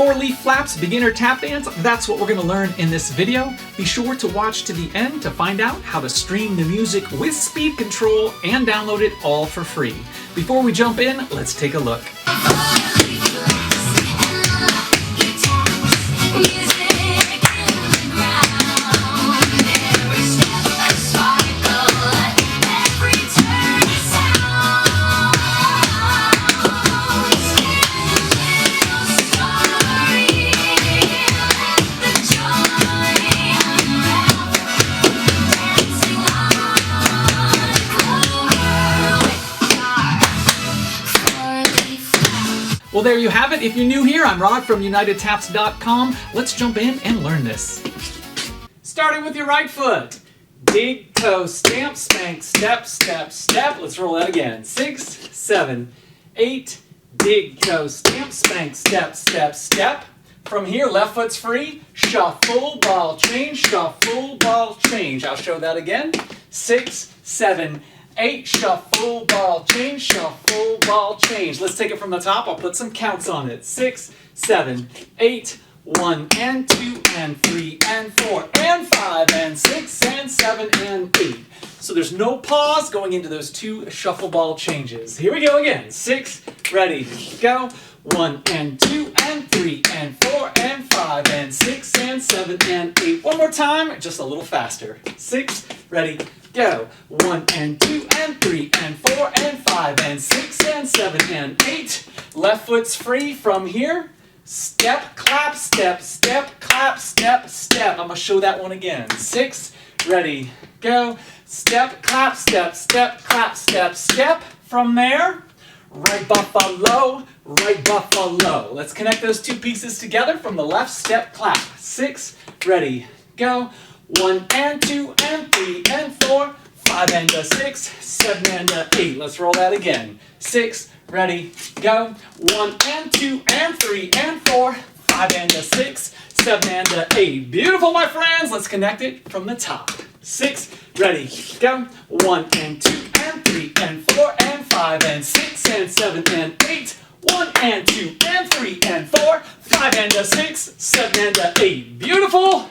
4-leaf flaps, beginner tap dance, that's what we're going to learn in this video. Be sure to watch to the end to find out how to stream the music with speed control and download it all for free. Before we jump in, let's take a look. Well, there you have it. If you're new here, I'm Rod from UnitedTaps.com. Let's jump in and learn this. Starting with your right foot. Dig, toe, stamp, spank, step, step, step. Let's roll that again. 6, 7, 8. Dig, toe, stamp, spank, step, step, step. From here, left foot's free. Shuffle, ball, change, shuffle, ball, change. I'll show that again. 6, 7, 8, shuffle, ball, change, shuffle, ball, change. Let's take it from the top. I'll put some counts on it. 6, 7, 8, 1 and 2 and 3 and 4 and 5 and 6 and 7 and 8. So there's no pause going into those 2 shuffle ball changes. Here we go again. 6, ready, go. 1 and 2 and 3 and 4 and 5 and 6 and 7 and 8. One more time, just a little faster. 6, ready, go. 1 and 2 and 3 and 4 and 5 and 6 and 7 and 8. Left foot's free from here. Step, clap, step, step, clap, step, step. I'm going to show that one again. 6, ready, go. Step, clap, step, step, clap, step, step. From there, right buffalo, right buffalo. Let's connect those 2 pieces together from the left, step, clap. 6, ready, go. 1 and 2 and 3 and 4, 5 and a 6, 7 and a 8. Let's roll that again. 6, ready, go. 1 and 2 and 3 and 4, 5 and a 6, 7 and a 8. Beautiful, my friends. Let's connect it from the top. 6, ready, go. 1 and 2 and 3 and 4 and 5 and 6 and 7 and 8. 1 and 2 and 3 and 4, 5 and a 6, 7 and a 8. Beautiful.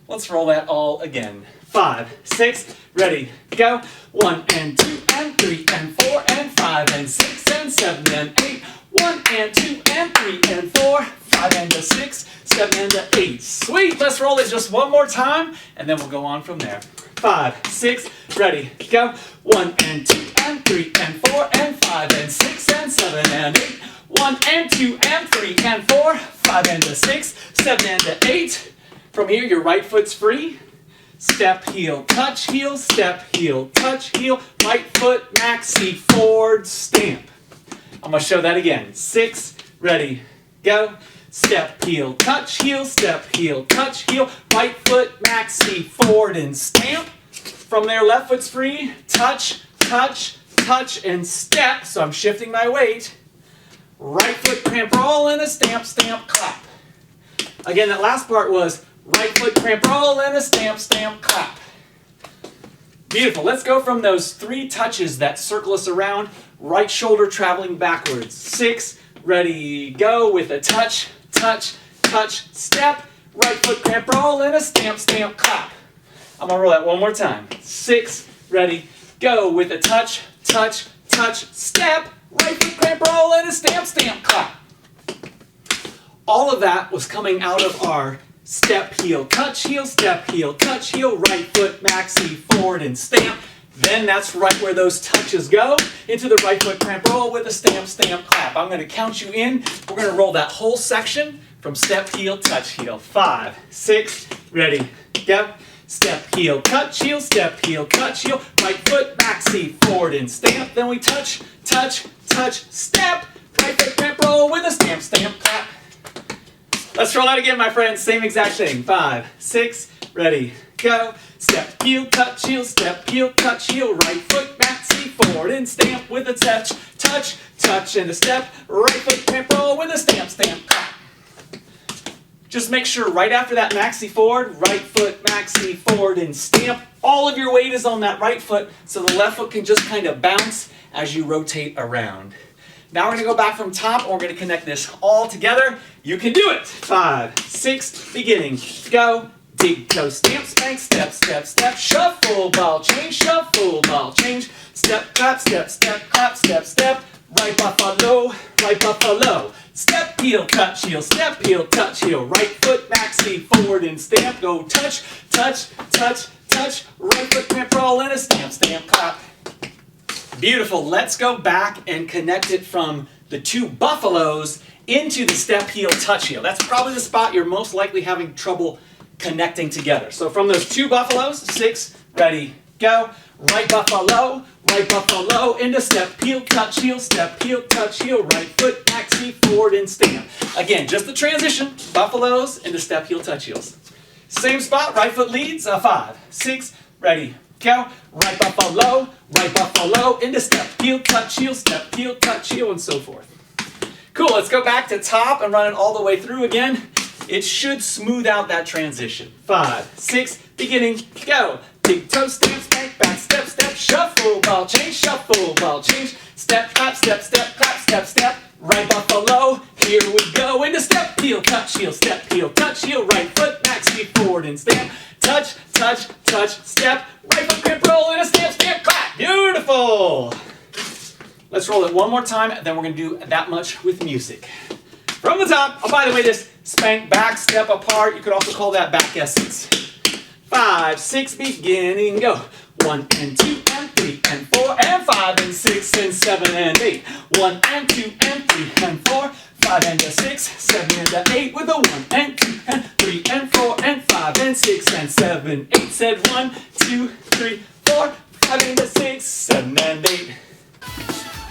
Let's roll that all again. 5, 6, ready, go. 1 and 2 and 3 and 4 and 5 and 6 and 7 and 8. 1 and 2 and 3 and 4, 5 and a 6, 7 and a 8. Sweet, let's roll it just one more time and then we'll go on from there. 5, 6, ready, go. 1 and 2 and 3 and 4 and 5 and 6 and 7 and 8. 1 and 2 and 3 and 4, 5 and a 6, 7 and a 8. From here, your right foot's free. Step, heel, touch, heel, step, heel, touch, heel. Right foot, maxi, forward, stamp. I'm going to show that again. 6, ready, go. Step, heel, touch, heel, step, heel, touch, heel. Right foot, maxi, forward, and stamp. From there, left foot's free. Touch, touch, touch, and step. So I'm shifting my weight. Right foot, cramp, roll, and a stamp, stamp, clap. Again, that last part was right foot, cramp, roll, and a stamp, stamp, clap. Beautiful. Let's go from those 3 touches that circle us around. Right shoulder traveling backwards. 6, ready, go with a touch, touch, touch, step. Right foot, cramp, roll, and a stamp, stamp, clap. I'm going to roll that one more time. 6, ready, go with a touch, touch, touch, step. Right foot, cramp, roll, and a stamp, stamp, clap. All of that was coming out of our step, heel, touch, heel, step, heel, touch, heel, right foot, maxi, forward, and stamp. Then that's right where those touches go, into the right foot cramp roll with a stamp, stamp, clap. I'm going to count you in. We're going to roll that whole section from step, heel, touch, heel. 5, 6, ready, go. Step, heel, touch, heel, step, heel, touch, heel. Right foot, maxi, forward, and stamp. Then we touch, touch, touch, step. Right foot cramp roll with a stamp, stamp, clap. Let's roll that again, my friends. Same exact thing. 5, 6, ready, go. Step, heel, touch, heel, step, heel, touch, heel. Right foot, maxi, forward, and stamp with a touch, touch, touch, and a step. Right foot, cramp roll with a stamp, stamp, clap. Just make sure right after that maxi forward, right foot, maxi, forward, and stamp. All of your weight is on that right foot, so the left foot can just kind of bounce as you rotate around. Now we're going to go back from top, and we're going to connect this all together. You can do it. 5, 6, beginning, go. Dig, toe, stamp, spank, step, step, step, shuffle, ball change, shuffle, ball change, step, clap, step, step, clap, step, step, right buffalo, step, heel, touch, heel, step, heel, touch, heel, right foot, maxi, forward and stamp, go touch, touch, touch, touch, right foot, cramp, roll, and a stamp, stamp, clap. Beautiful. Let's go back and connect it from the two buffaloes into the step, heel, touch, heel. That's probably the spot you're most likely having trouble connecting together. So from those two buffaloes, 6, ready, go. Right buffalo, into step, heel, touch, heel, step, heel, touch, heel, right foot, maxi, forward, and stamp. Again, just the transition, buffaloes into step, heel, touch, heels. Same spot, right foot leads, 5, 6, ready, go. Right buffalo, into step, heel, touch, heel, step, heel, touch, heel, and so forth. Cool, let's go back to top and run it all the way through again. It should smooth out that transition. 5, 6, beginning, go. Dig, toe, stamp, spank, back, step, step, shuffle, ball change, step, clap, step, step, clap, step, step, right buffalo, here we go, into step, heel, touch, heel, step, heel, touch, heel, right foot, maxi, forward, and stamp, touch, touch, touch, step, right foot, grip, roll, and a stamp, stamp, clap. Beautiful. Let's roll it one more time, and then we're going to do that much with music. From the top, oh, by the way, this spank, back, step apart, you could also call that back essence. 5, 6, beginning, go. 1 and 2 and 3 and 4 and 5 and 6 and 7 and 8. 1 and 2 and 3 and 4, 5 and 6, 7 and 8 with a 1 and 2 and 3 and 4 and 5 and 6 and 7, 8. Said 1, 2, 3, 4, 5 and 6, 7 and 8.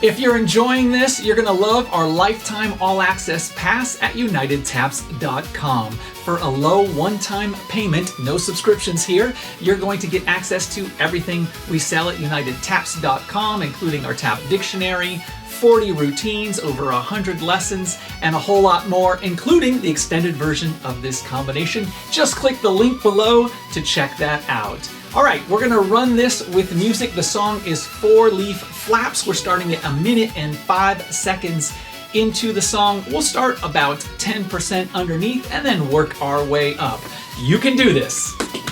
If you're enjoying this, you're going to love our lifetime all-access pass at UnitedTaps.com. For a low one-time payment, no subscriptions here, you're going to get access to everything we sell at UnitedTaps.com, including our tap dictionary, 40 routines, over 100 lessons, and a whole lot more, including the extended version of this combination. Just click the link below to check that out. All right, we're gonna run this with music. The song is 4 Leaf Flaps. We're starting at 1 minute and 5 seconds into the song. We'll start about 10% underneath and then work our way up. You can do this. 2, 3,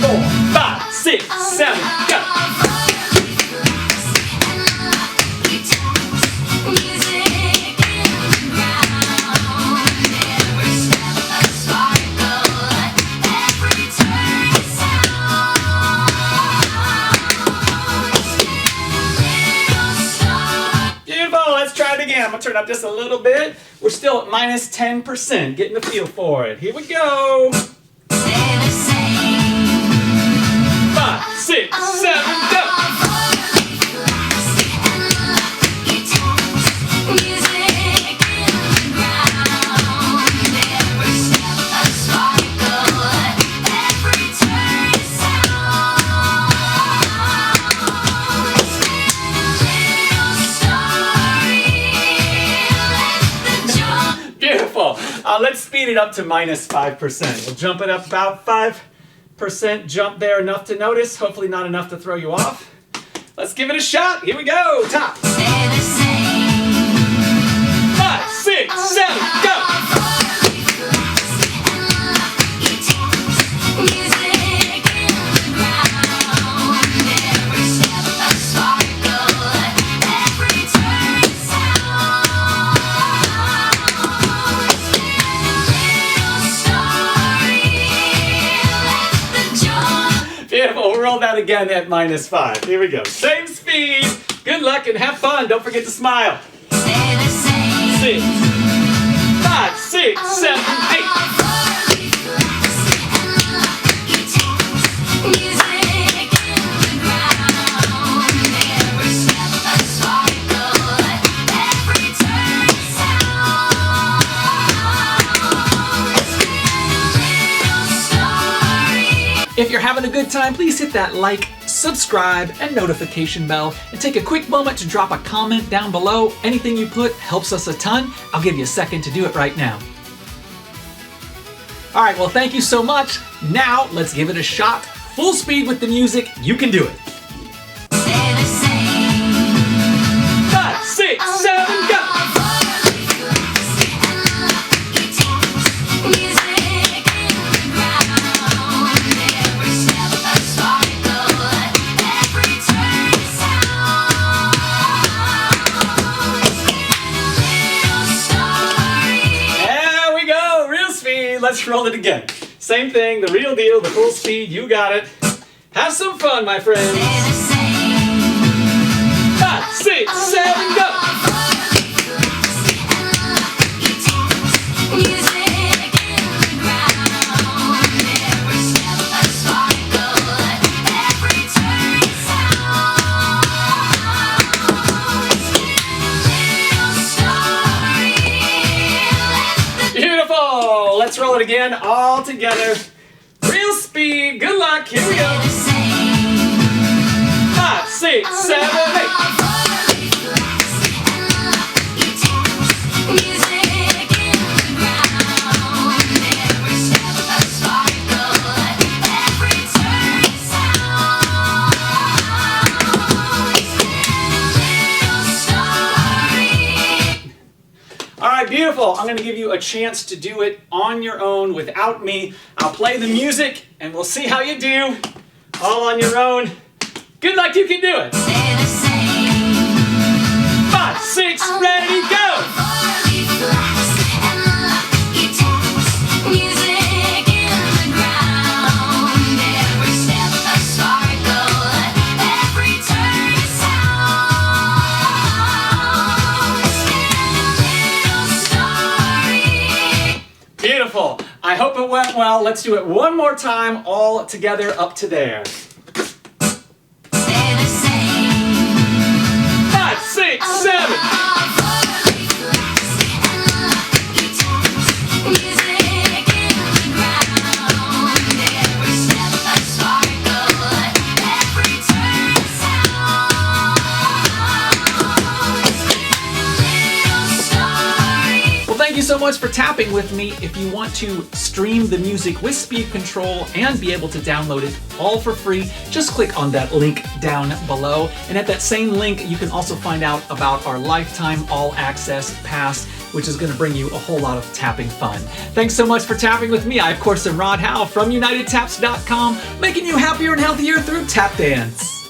4, 5, 6, 7, go. Again, I'm going to turn up just a little bit. We're still at minus 10%, getting the feel for it. Here we go. 5, 6, 7, go. Let's speed it up to minus 5%. We'll jump it up about 5%. Jump there enough to notice, hopefully not enough to throw you off. Let's give it a shot. Here we go. Top. 5, 6, 7, go. We'll roll that again at minus 5. Here we go. Same speed. Good luck and have fun. Don't forget to smile. 6, 5, 6, 7, 8. If you're having a good time, please hit that like, subscribe, and notification bell, and take a quick moment to drop a comment down below. Anything you put helps us a ton. I'll give you a second to do it right now. All right, well, thank you so much. Now, let's give it a shot. Full speed with the music. You can do it. let's roll it again. Same thing, the real deal, the full speed, you got it. Have some fun, my friends. 5, 6, 7, go! Beautiful! Let's roll it again, all together. Real speed, good luck, here we go. 5, 6, 7, 8. Alright, beautiful. I'm going to give you a chance to do it on your own without me. I'll play the music and we'll see how you do. All on your own. Good luck, you can do it. 5, 6, ready, go! Beautiful. I hope it went well. Let's do it one more time, all together up to there. 5, 6, 7. Thank you so much for tapping with me. If you want to stream the music with Speed Control and be able to download it all for free, just click on that link down below. And at that same link, you can also find out about our lifetime all access pass, which is going to bring you a whole lot of tapping fun. Thanks so much for tapping with me. I, of course, am Rod Howe from UnitedTaps.com, making you happier and healthier through tap dance.